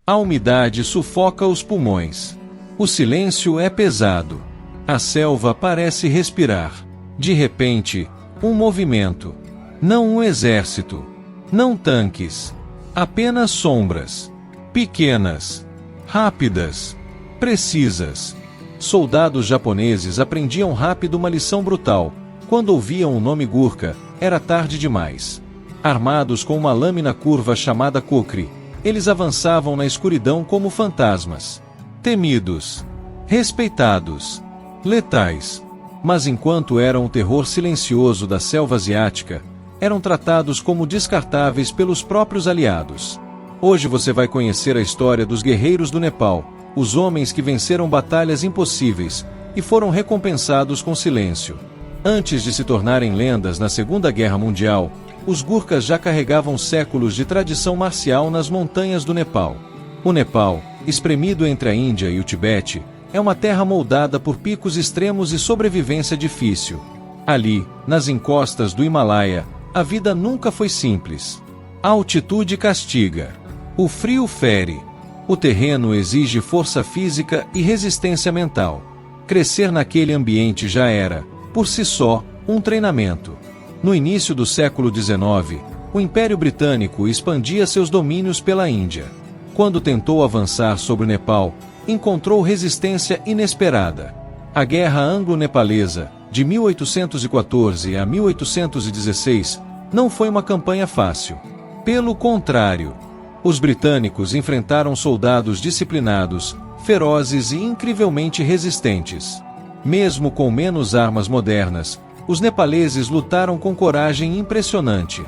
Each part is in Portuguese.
A umidade sufoca os pulmões. O silêncio é pesado. A selva parece respirar. De repente, um movimento. Não um exército. Não tanques. Apenas sombras. Pequenas. Rápidas. Precisas. Soldados japoneses aprendiam rápido uma lição brutal. Quando ouviam o nome Gurkha, era tarde demais. Armados com uma lâmina curva chamada Kokri, eles avançavam na escuridão como fantasmas. Temidos. Respeitados. Letais. Mas enquanto eram o terror silencioso da selva asiática, eram tratados como descartáveis pelos próprios aliados. Hoje você vai conhecer a história dos guerreiros do Nepal, os homens que venceram batalhas impossíveis e foram recompensados com silêncio. Antes de se tornarem lendas na Segunda Guerra Mundial, os Gurkhas já carregavam séculos de tradição marcial nas montanhas do Nepal. O Nepal, espremido entre a Índia e o Tibete, é uma terra moldada por picos extremos e sobrevivência difícil. Ali, nas encostas do Himalaia, a vida nunca foi simples. A altitude castiga. O frio fere. O terreno exige força física e resistência mental. Crescer naquele ambiente já era, por si só, um treinamento. No início do século XIX, o Império Britânico expandia seus domínios pela Índia. Quando tentou avançar sobre o Nepal, encontrou resistência inesperada. A Guerra Anglo-Nepalesa, de 1814 a 1816, não foi uma campanha fácil. Pelo contrário, os britânicos enfrentaram soldados disciplinados, ferozes e incrivelmente resistentes. Mesmo com menos armas modernas, os nepaleses lutaram com coragem impressionante.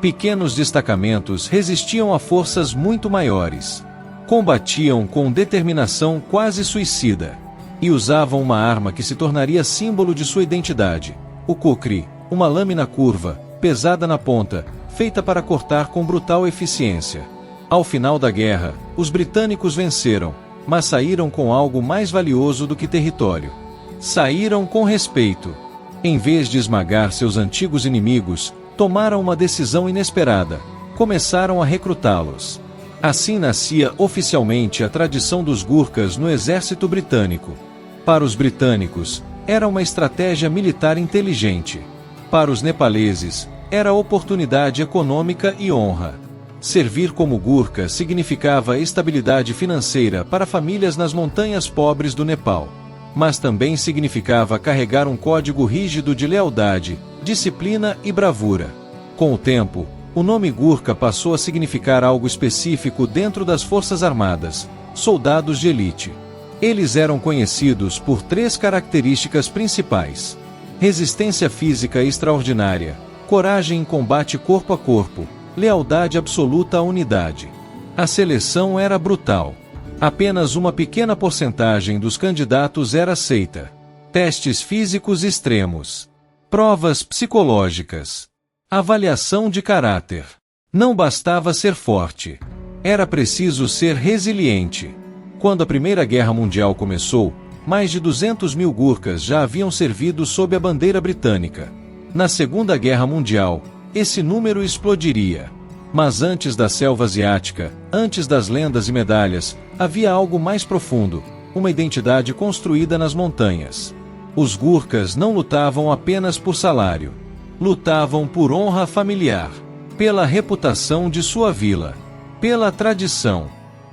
Pequenos destacamentos resistiam a forças muito maiores. Combatiam com determinação quase suicida. E usavam uma arma que se tornaria símbolo de sua identidade: o Kokri, uma lâmina curva, pesada na ponta, feita para cortar com brutal eficiência. Ao final da guerra, os britânicos venceram, mas saíram com algo mais valioso do que território. Saíram com respeito. Em vez de esmagar seus antigos inimigos, tomaram uma decisão inesperada: começaram a recrutá-los. Assim nascia oficialmente a tradição dos Gurkhas no exército britânico. Para os britânicos, era uma estratégia militar inteligente. Para os nepaleses, era oportunidade econômica e honra. Servir como Gurkha significava estabilidade financeira para famílias nas montanhas pobres do Nepal. Mas também significava carregar um código rígido de lealdade, disciplina e bravura. Com o tempo, o nome Gurkha passou a significar algo específico dentro das Forças Armadas: soldados de elite. Eles eram conhecidos por 3 características principais: resistência física extraordinária, coragem em combate corpo a corpo, lealdade absoluta à unidade. A seleção era brutal. Apenas uma pequena porcentagem dos candidatos era aceita. Testes físicos extremos. Provas psicológicas. Avaliação de caráter. Não bastava ser forte. Era preciso ser resiliente. Quando a Primeira Guerra Mundial começou, mais de 200 mil Gurkhas já haviam servido sob a bandeira britânica. Na Segunda Guerra Mundial, esse número explodiria. Mas antes da selva asiática, antes das lendas e medalhas, havia algo mais profundo: uma identidade construída nas montanhas. Os Gurkhas não lutavam apenas por salário. Lutavam por honra familiar, pela reputação de sua vila, pela tradição.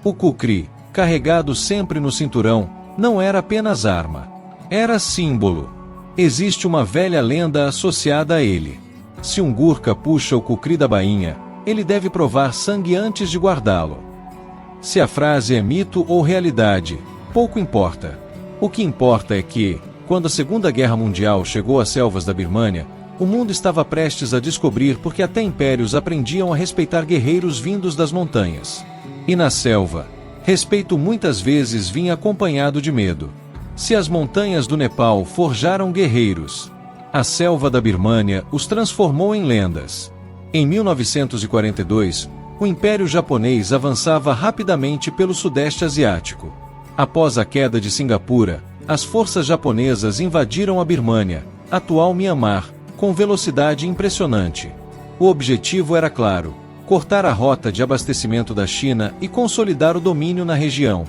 O Kokri, carregado sempre no cinturão, não era apenas arma. Era símbolo. Existe uma velha lenda associada a ele. Se um Gurkha puxa o Kokri da bainha, ele deve provar sangue antes de guardá-lo. Se a frase é mito ou realidade, pouco importa. O que importa é que, quando a Segunda Guerra Mundial chegou às selvas da Birmânia, o mundo estava prestes a descobrir porque até impérios aprendiam a respeitar guerreiros vindos das montanhas. E na selva, respeito muitas vezes vinha acompanhado de medo. Se as montanhas do Nepal forjaram guerreiros, a selva da Birmânia os transformou em lendas. Em 1942, o Império Japonês avançava rapidamente pelo Sudeste Asiático. Após a queda de Singapura, as forças japonesas invadiram a Birmânia, atual Mianmar, com velocidade impressionante. O objetivo era claro: cortar a rota de abastecimento da China e consolidar o domínio na região.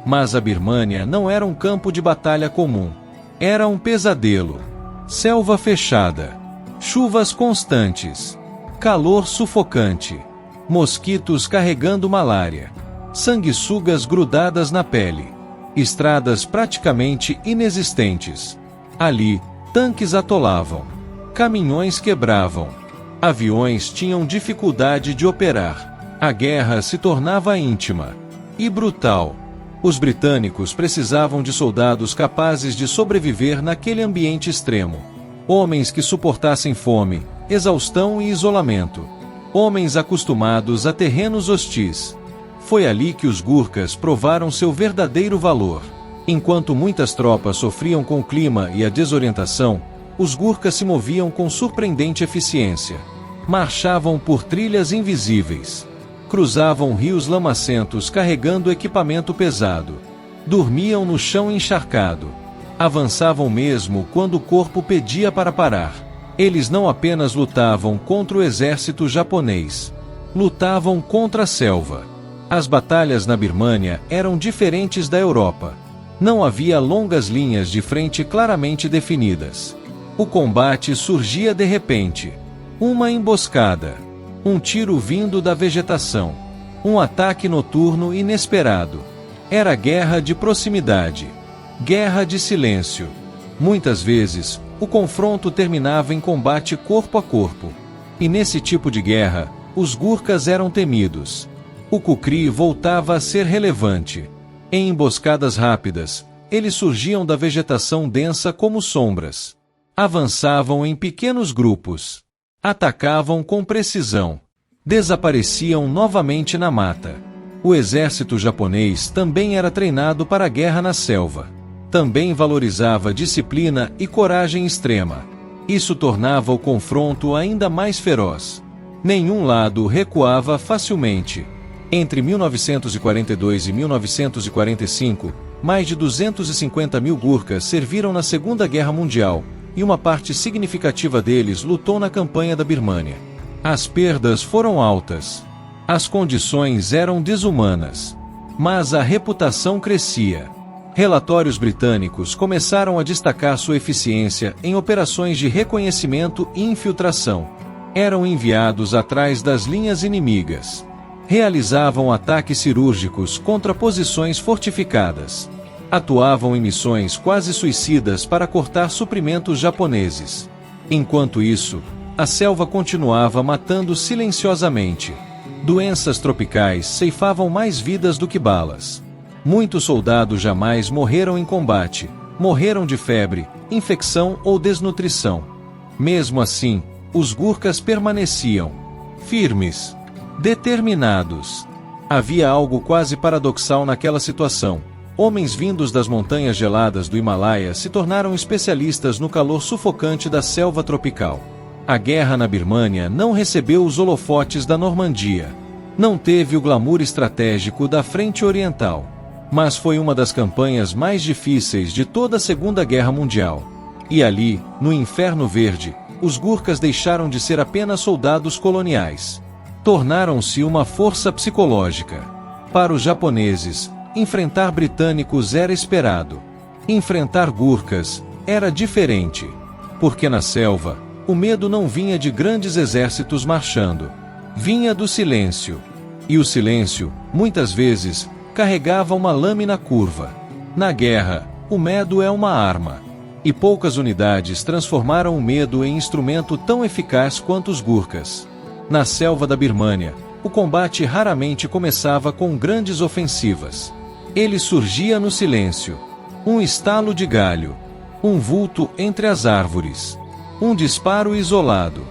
Mas a Birmânia não era um campo de batalha comum. Era um pesadelo. Selva fechada, chuvas constantes, calor sufocante, mosquitos carregando malária, sanguessugas grudadas na pele, estradas praticamente inexistentes. Ali, tanques atolavam, caminhões quebravam, aviões tinham dificuldade de operar. A guerra se tornava íntima e brutal. Os britânicos precisavam de soldados capazes de sobreviver naquele ambiente extremo. Homens que suportassem fome, exaustão e isolamento. Homens acostumados a terrenos hostis. Foi ali que os Gurkhas provaram seu verdadeiro valor. Enquanto muitas tropas sofriam com o clima e a desorientação, os Gurkhas se moviam com surpreendente eficiência. Marchavam por trilhas invisíveis. Cruzavam rios lamacentos carregando equipamento pesado. Dormiam no chão encharcado. Avançavam mesmo quando o corpo pedia para parar. Eles não apenas lutavam contra o exército japonês. Lutavam contra a selva. As batalhas na Birmânia eram diferentes da Europa. Não havia longas linhas de frente claramente definidas. O combate surgia de repente. Uma emboscada. Um tiro vindo da vegetação. Um ataque noturno inesperado. Era guerra de proximidade. Guerra de silêncio. Muitas vezes, o confronto terminava em combate corpo a corpo. E nesse tipo de guerra, os Gurkhas eram temidos. O Kukri voltava a ser relevante. Em emboscadas rápidas, eles surgiam da vegetação densa como sombras. Avançavam em pequenos grupos. Atacavam com precisão. Desapareciam novamente na mata. O exército japonês também era treinado para a guerra na selva. Também valorizava disciplina e coragem extrema. Isso tornava o confronto ainda mais feroz. Nenhum lado recuava facilmente. Entre 1942 e 1945, mais de 250 mil Gurkhas serviram na Segunda Guerra Mundial, e uma parte significativa deles lutou na campanha da Birmânia. As perdas foram altas. As condições eram desumanas. Mas a reputação crescia. Relatórios britânicos começaram a destacar sua eficiência em operações de reconhecimento e infiltração. Eram enviados atrás das linhas inimigas. Realizavam ataques cirúrgicos contra posições fortificadas. Atuavam em missões quase suicidas para cortar suprimentos japoneses. Enquanto isso, a selva continuava matando silenciosamente. Doenças tropicais ceifavam mais vidas do que balas. Muitos soldados jamais morreram em combate, morreram de febre, infecção ou desnutrição. Mesmo assim, os Gurkhas permaneciam firmes, determinados. Havia algo quase paradoxal naquela situação. Homens vindos das montanhas geladas do Himalaia se tornaram especialistas no calor sufocante da selva tropical. A guerra na Birmânia não recebeu os holofotes da Normandia. Não teve o glamour estratégico da Frente Oriental. Mas foi uma das campanhas mais difíceis de toda a Segunda Guerra Mundial. E ali, no Inferno Verde, os Gurkhas deixaram de ser apenas soldados coloniais. Tornaram-se uma força psicológica. Para os japoneses, enfrentar britânicos era esperado. Enfrentar Gurkhas era diferente. Porque na selva, o medo não vinha de grandes exércitos marchando. Vinha do silêncio. E o silêncio, muitas vezes, carregava uma lâmina curva. Na guerra, o medo é uma arma. E poucas unidades transformaram o medo em instrumento tão eficaz quanto os Gurkhas. Na selva da Birmânia, o combate raramente começava com grandes ofensivas. Ele surgia no silêncio. Um estalo de galho. Um vulto entre as árvores. Um disparo isolado.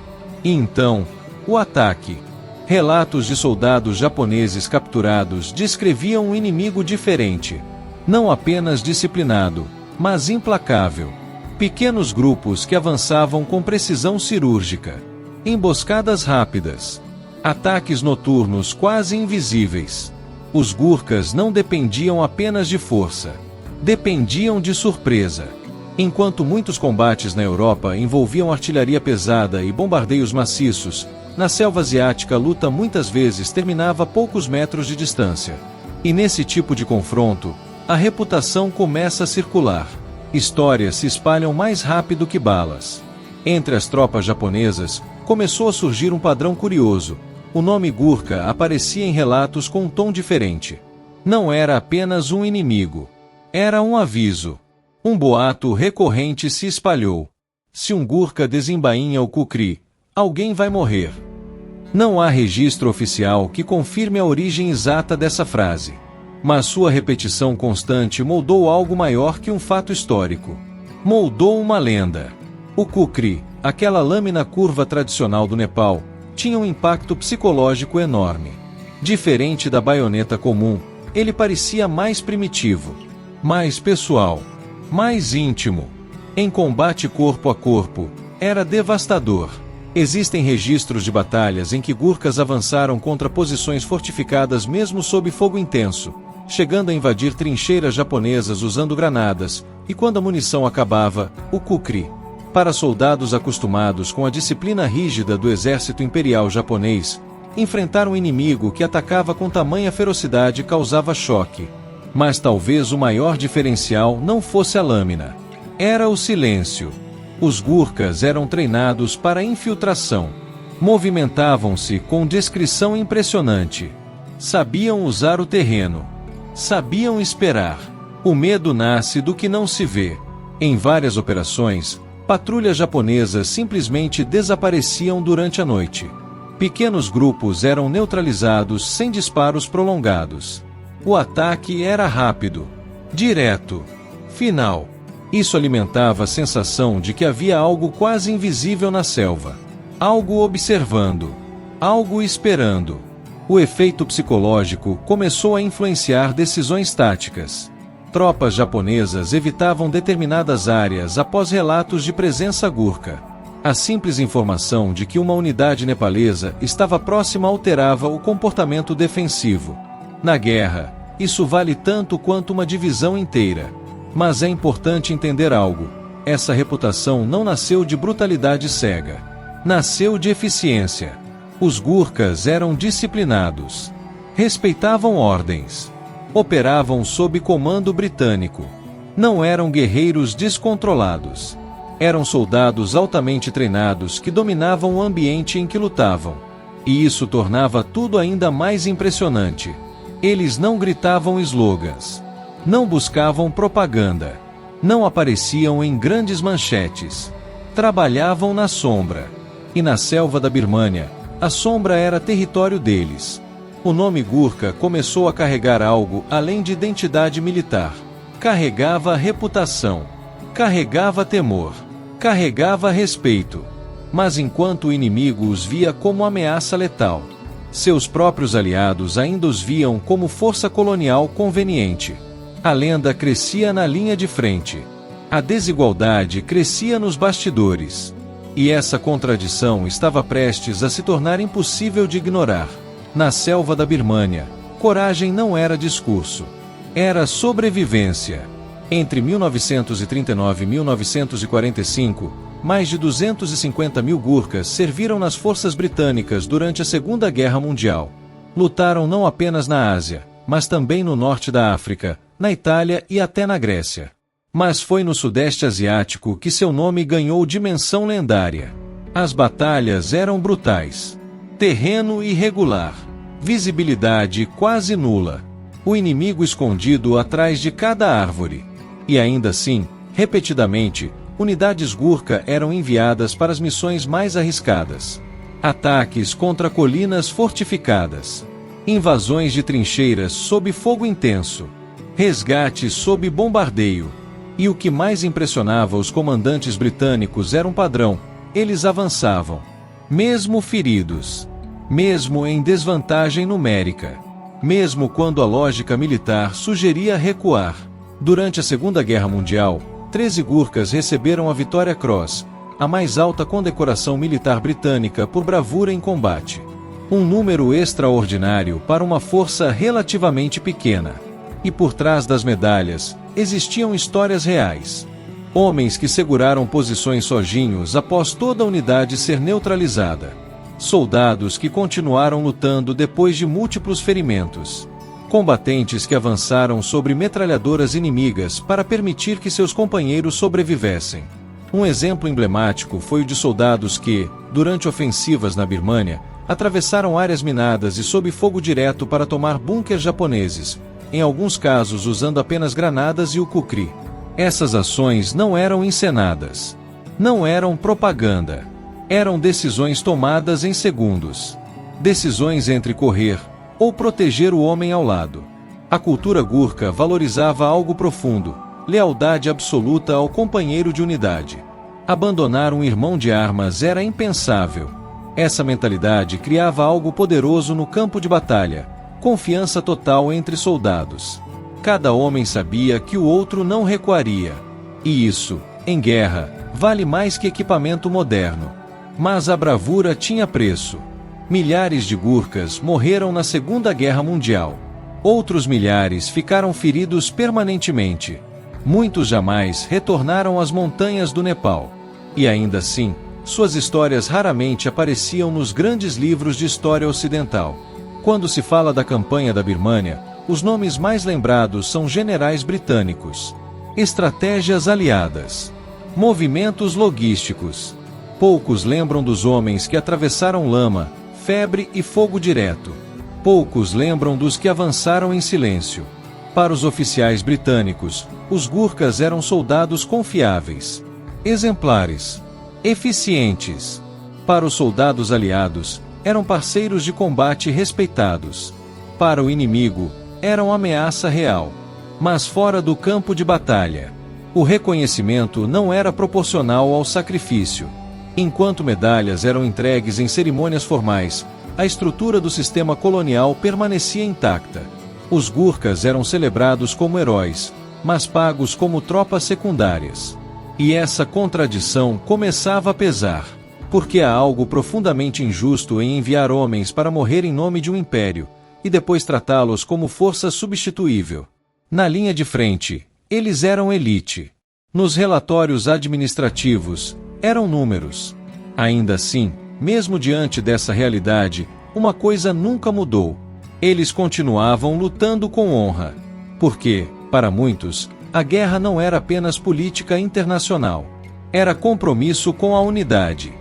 E então, o ataque. Relatos de soldados japoneses capturados descreviam um inimigo diferente. Não apenas disciplinado, mas implacável. Pequenos grupos que avançavam com precisão cirúrgica. Emboscadas rápidas. Ataques noturnos quase invisíveis. Os Gurkhas não dependiam apenas de força. Dependiam de surpresa. Enquanto muitos combates na Europa envolviam artilharia pesada e bombardeios maciços, Na selva asiática, a luta muitas vezes terminava a poucos metros de distância. E nesse tipo de confronto, a reputação começa a circular. Histórias se espalham mais rápido que balas. Entre as tropas japonesas, começou a surgir um padrão curioso. O nome Gurkha aparecia em relatos com um tom diferente. Não era apenas um inimigo. Era um aviso. Um boato recorrente se espalhou. Se um Gurkha desembainha o Kukri, alguém vai morrer. Não há registro oficial que confirme a origem exata dessa frase. Mas sua repetição constante moldou algo maior que um fato histórico. Moldou uma lenda. O Kukri, aquela lâmina curva tradicional do Nepal, tinha um impacto psicológico enorme. Diferente da baioneta comum, ele parecia mais primitivo, mais pessoal, mais íntimo. Em combate corpo a corpo, era devastador. Existem registros de batalhas em que Gurkhas avançaram contra posições fortificadas mesmo sob fogo intenso, chegando a invadir trincheiras japonesas usando granadas, e quando a munição acabava, o Kukri. Para soldados acostumados com a disciplina rígida do exército imperial japonês, enfrentar um inimigo que atacava com tamanha ferocidade causava choque. Mas talvez o maior diferencial não fosse a lâmina. Era o silêncio. Os Gurkhas eram treinados para infiltração. Movimentavam-se com discrição impressionante. Sabiam usar o terreno. Sabiam esperar. O medo nasce do que não se vê. Em várias operações, patrulhas japonesas simplesmente desapareciam durante a noite. Pequenos grupos eram neutralizados sem disparos prolongados. O ataque era rápido, direto, final. Isso alimentava a sensação de que havia algo quase invisível na selva. Algo observando. Algo esperando. O efeito psicológico começou a influenciar decisões táticas. Tropas japonesas evitavam determinadas áreas após relatos de presença Gurkha. A simples informação de que uma unidade nepalesa estava próxima alterava o comportamento defensivo. Na guerra, isso vale tanto quanto uma divisão inteira. Mas é importante entender algo. Essa reputação não nasceu de brutalidade cega. Nasceu de eficiência. Os Gurkhas eram disciplinados. Respeitavam ordens. Operavam sob comando britânico. Não eram guerreiros descontrolados. Eram soldados altamente treinados que dominavam o ambiente em que lutavam. E isso tornava tudo ainda mais impressionante. Eles não gritavam slogans. Não buscavam propaganda. Não apareciam em grandes manchetes. Trabalhavam na sombra. E na selva da Birmânia, a sombra era território deles. O nome Gurkha começou a carregar algo além de identidade militar. Carregava reputação. Carregava temor. Carregava respeito. Mas enquanto o inimigo os via como ameaça letal, seus próprios aliados ainda os viam como força colonial conveniente. A lenda crescia na linha de frente. A desigualdade crescia nos bastidores. E essa contradição estava prestes a se tornar impossível de ignorar. Na selva da Birmânia, coragem não era discurso. Era sobrevivência. Entre 1939 e 1945, mais de 250 mil Gurkhas serviram nas forças britânicas durante a Segunda Guerra Mundial. Lutaram não apenas na Ásia, mas também no norte da África, na Itália e até na Grécia. Mas foi no Sudeste Asiático que seu nome ganhou dimensão lendária. As batalhas eram brutais. Terreno irregular. Visibilidade quase nula. O inimigo escondido atrás de cada árvore. E ainda assim, repetidamente, unidades Gurkha eram enviadas para as missões mais arriscadas. Ataques contra colinas fortificadas. Invasões de trincheiras sob fogo intenso. Resgate sob bombardeio. E o que mais impressionava os comandantes britânicos era um padrão: eles avançavam. Mesmo feridos. Mesmo em desvantagem numérica. Mesmo quando a lógica militar sugeria recuar. Durante a Segunda Guerra Mundial, 13 Gurkhas receberam a Victoria Cross, a mais alta condecoração militar britânica por bravura em combate. Um número extraordinário para uma força relativamente pequena. E por trás das medalhas, existiam histórias reais. Homens que seguraram posições sozinhos após toda a unidade ser neutralizada. Soldados que continuaram lutando depois de múltiplos ferimentos. Combatentes que avançaram sobre metralhadoras inimigas para permitir que seus companheiros sobrevivessem. Um exemplo emblemático foi o de soldados que, durante ofensivas na Birmânia, atravessaram áreas minadas e sob fogo direto para tomar bunkers japoneses, em alguns casos usando apenas granadas e o kukri. Essas ações não eram encenadas. Não eram propaganda. Eram decisões tomadas em segundos. Decisões entre correr ou proteger o homem ao lado. A cultura Gurkha valorizava algo profundo, lealdade absoluta ao companheiro de unidade. Abandonar um irmão de armas era impensável. Essa mentalidade criava algo poderoso no campo de batalha, confiança total entre soldados. Cada homem sabia que o outro não recuaria. E isso, em guerra, vale mais que equipamento moderno. Mas a bravura tinha preço. Milhares de Gurkhas morreram na Segunda Guerra Mundial. Outros milhares ficaram feridos permanentemente. Muitos jamais retornaram às montanhas do Nepal. E ainda assim, suas histórias raramente apareciam nos grandes livros de história ocidental. Quando se fala da campanha da Birmânia, os nomes mais lembrados são generais britânicos, estratégias aliadas, movimentos logísticos. Poucos lembram dos homens que atravessaram lama, febre e fogo direto. Poucos lembram dos que avançaram em silêncio. Para os oficiais britânicos, os Gurkhas eram soldados confiáveis, exemplares, eficientes. Para os soldados aliados, eram parceiros de combate respeitados. Para o inimigo, eram ameaça real. Mas fora do campo de batalha, o reconhecimento não era proporcional ao sacrifício. Enquanto medalhas eram entregues em cerimônias formais, a estrutura do sistema colonial permanecia intacta. Os Gurkhas eram celebrados como heróis, mas pagos como tropas secundárias. E essa contradição começava a pesar, porque há algo profundamente injusto em enviar homens para morrer em nome de um império, e depois tratá-los como força substituível. Na linha de frente, eles eram elite. Nos relatórios administrativos, eram números. Ainda assim, mesmo diante dessa realidade, uma coisa nunca mudou. Eles continuavam lutando com honra. Porque, para muitos, a guerra não era apenas política internacional. Era compromisso com a unidade.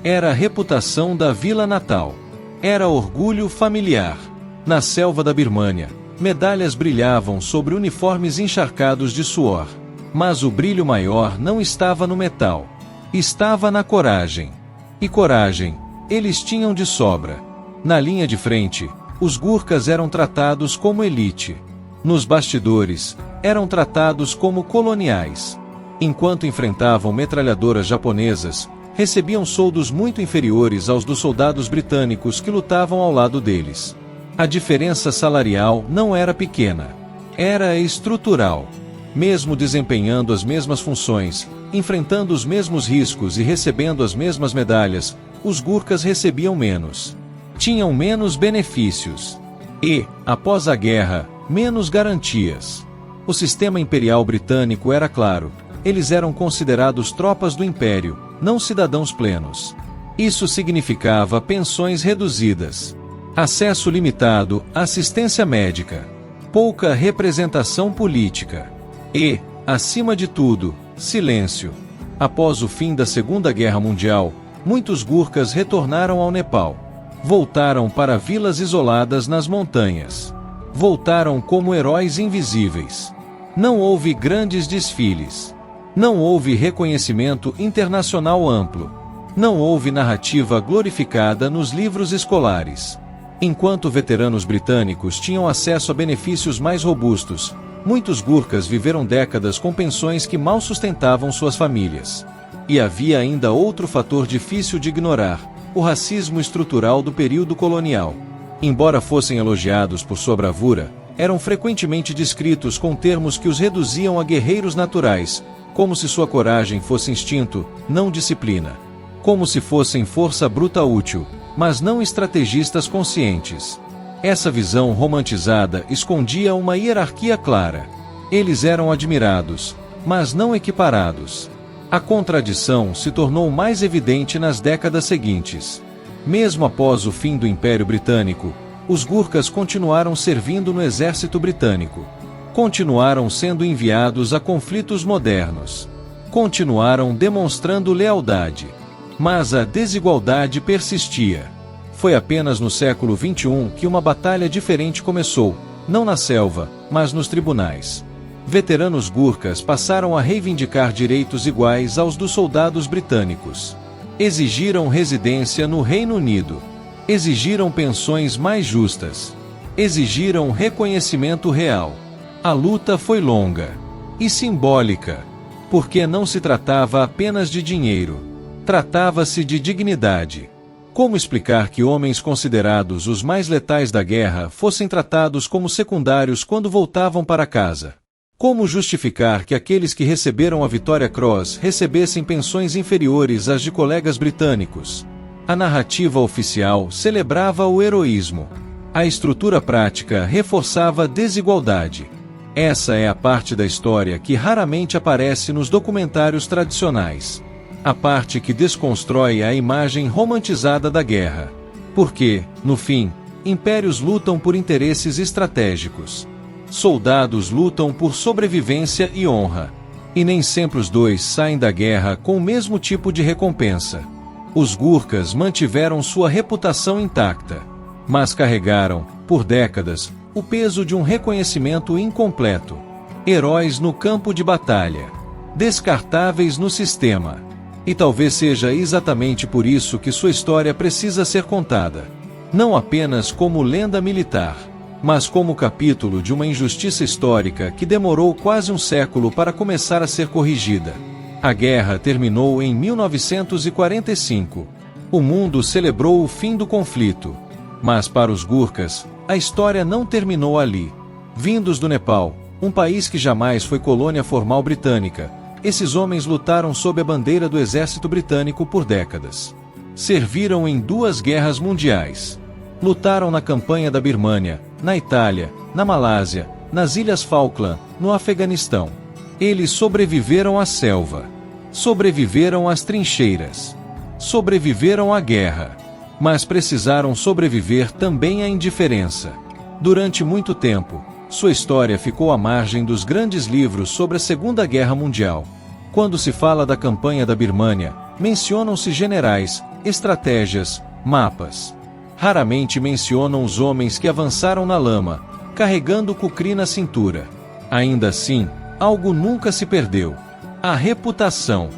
Era a reputação da vila natal. Era orgulho familiar. Na selva da Birmânia, medalhas brilhavam sobre uniformes encharcados de suor. Mas o brilho maior não estava no metal. Estava na coragem. E coragem, eles tinham de sobra. Na linha de frente, os Gurkhas eram tratados como elite. Nos bastidores, eram tratados como coloniais. Enquanto enfrentavam metralhadoras japonesas, recebiam soldos muito inferiores aos dos soldados britânicos que lutavam ao lado deles. A diferença salarial não era pequena. Era estrutural. Mesmo desempenhando as mesmas funções, enfrentando os mesmos riscos e recebendo as mesmas medalhas, os Gurkhas recebiam menos. Tinham menos benefícios. E, após a guerra, menos garantias. O sistema imperial britânico era claro. Eles eram considerados tropas do império, não cidadãos plenos. Isso significava pensões reduzidas, acesso limitado à assistência médica, pouca representação política e, acima de tudo, silêncio. Após o fim da Segunda Guerra Mundial, muitos Gurkhas retornaram ao Nepal. Voltaram para vilas isoladas nas montanhas. Voltaram como heróis invisíveis. Não houve grandes desfiles. Não houve reconhecimento internacional amplo. Não houve narrativa glorificada nos livros escolares. Enquanto veteranos britânicos tinham acesso a benefícios mais robustos, muitos Gurkhas viveram décadas com pensões que mal sustentavam suas famílias. E havia ainda outro fator difícil de ignorar: o racismo estrutural do período colonial. Embora fossem elogiados por sua bravura, eram frequentemente descritos com termos que os reduziam a guerreiros naturais, como se sua coragem fosse instinto, não disciplina. Como se fossem força bruta útil, mas não estrategistas conscientes. Essa visão romantizada escondia uma hierarquia clara. Eles eram admirados, mas não equiparados. A contradição se tornou mais evidente nas décadas seguintes. Mesmo após o fim do Império Britânico, os Gurkhas continuaram servindo no exército britânico. Continuaram sendo enviados a conflitos modernos. Continuaram demonstrando lealdade. Mas a desigualdade persistia. Foi apenas no século XXI que uma batalha diferente começou, não na selva, mas nos tribunais. Veteranos Gurkhas passaram a reivindicar direitos iguais aos dos soldados britânicos. Exigiram residência no Reino Unido. Exigiram pensões mais justas. Exigiram reconhecimento real. A luta foi longa e simbólica, porque não se tratava apenas de dinheiro. Tratava-se de dignidade. Como explicar que homens considerados os mais letais da guerra fossem tratados como secundários quando voltavam para casa? Como justificar que aqueles que receberam a Vitória Cross recebessem pensões inferiores às de colegas britânicos? A narrativa oficial celebrava o heroísmo. A estrutura prática reforçava a desigualdade. Essa é a parte da história que raramente aparece nos documentários tradicionais. A parte que desconstrói a imagem romantizada da guerra. Porque, no fim, impérios lutam por interesses estratégicos. Soldados lutam por sobrevivência e honra. E nem sempre os dois saem da guerra com o mesmo tipo de recompensa. Os Gurkhas mantiveram sua reputação intacta, mas carregaram, por décadas, o peso de um reconhecimento incompleto. Heróis no campo de batalha. Descartáveis no sistema. E talvez seja exatamente por isso que sua história precisa ser contada. Não apenas como lenda militar, mas como capítulo de uma injustiça histórica que demorou quase um século para começar a ser corrigida. A guerra terminou em 1945. O mundo celebrou o fim do conflito. Mas para os Gurkhas, a história não terminou ali. Vindos do Nepal, um país que jamais foi colônia formal britânica, esses homens lutaram sob a bandeira do exército britânico por décadas. Serviram em 2 guerras mundiais. Lutaram na campanha da Birmânia, na Itália, na Malásia, nas Ilhas Falkland, no Afeganistão. Eles sobreviveram à selva. Sobreviveram às trincheiras. Sobreviveram à guerra. Mas precisaram sobreviver também à indiferença. Durante muito tempo, sua história ficou à margem dos grandes livros sobre a Segunda Guerra Mundial. Quando se fala da campanha da Birmânia, mencionam-se generais, estratégias, mapas. Raramente mencionam os homens que avançaram na lama, carregando o cukri na cintura. Ainda assim, algo nunca se perdeu. A reputação.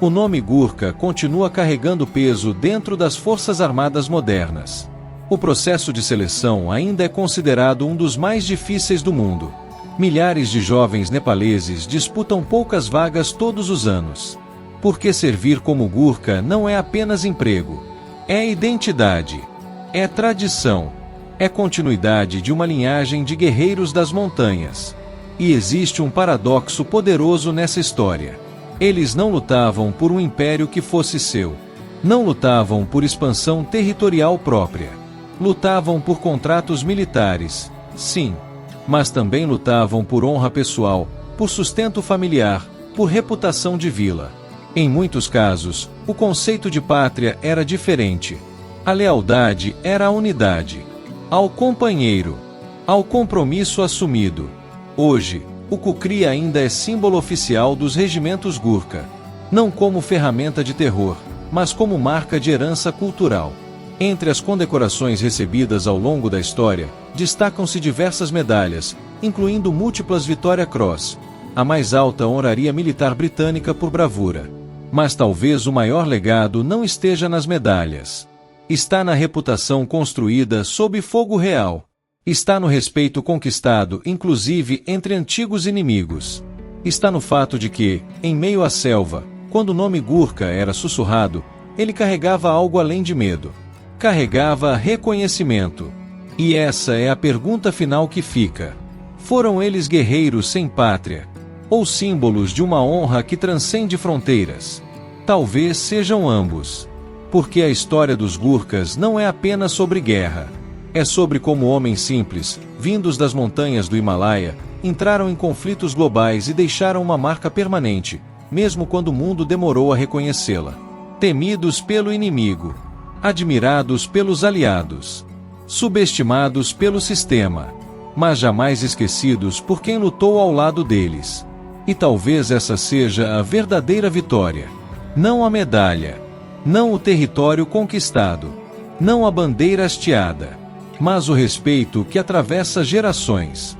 O nome Gurkha continua carregando peso dentro das Forças Armadas modernas. O processo de seleção ainda é considerado um dos mais difíceis do mundo. Milhares de jovens nepaleses disputam poucas vagas todos os anos. Porque servir como Gurkha não é apenas emprego. É identidade. É tradição. É continuidade de uma linhagem de guerreiros das montanhas. E existe um paradoxo poderoso nessa história. Eles não lutavam por um império que fosse seu. Não lutavam por expansão territorial própria. Lutavam por contratos militares, sim. Mas também lutavam por honra pessoal, por sustento familiar, por reputação de vila. Em muitos casos, o conceito de pátria era diferente. A lealdade era a unidade. Ao companheiro. Ao compromisso assumido. Hoje, o kukri ainda é símbolo oficial dos regimentos Gurkha. Não como ferramenta de terror, mas como marca de herança cultural. Entre as condecorações recebidas ao longo da história, destacam-se diversas medalhas, incluindo múltiplas Vitória Cross, a mais alta honraria militar britânica por bravura. Mas talvez o maior legado não esteja nas medalhas. Está na reputação construída sob fogo real. Está no respeito conquistado, inclusive entre antigos inimigos. Está no fato de que, em meio à selva, quando o nome Gurkha era sussurrado, ele carregava algo além de medo. Carregava reconhecimento. E essa é a pergunta final que fica. Foram eles guerreiros sem pátria? Ou símbolos de uma honra que transcende fronteiras? Talvez sejam ambos. Porque a história dos Gurkhas não é apenas sobre guerra. É sobre como homens simples, vindos das montanhas do Himalaia, entraram em conflitos globais e deixaram uma marca permanente, mesmo quando o mundo demorou a reconhecê-la. Temidos pelo inimigo. admirados pelos aliados, subestimados pelo sistema, mas jamais esquecidos por quem lutou ao lado deles. E talvez essa seja a verdadeira vitória. Não a medalha, não o território conquistado, não a bandeira hasteada, mas o respeito que atravessa gerações.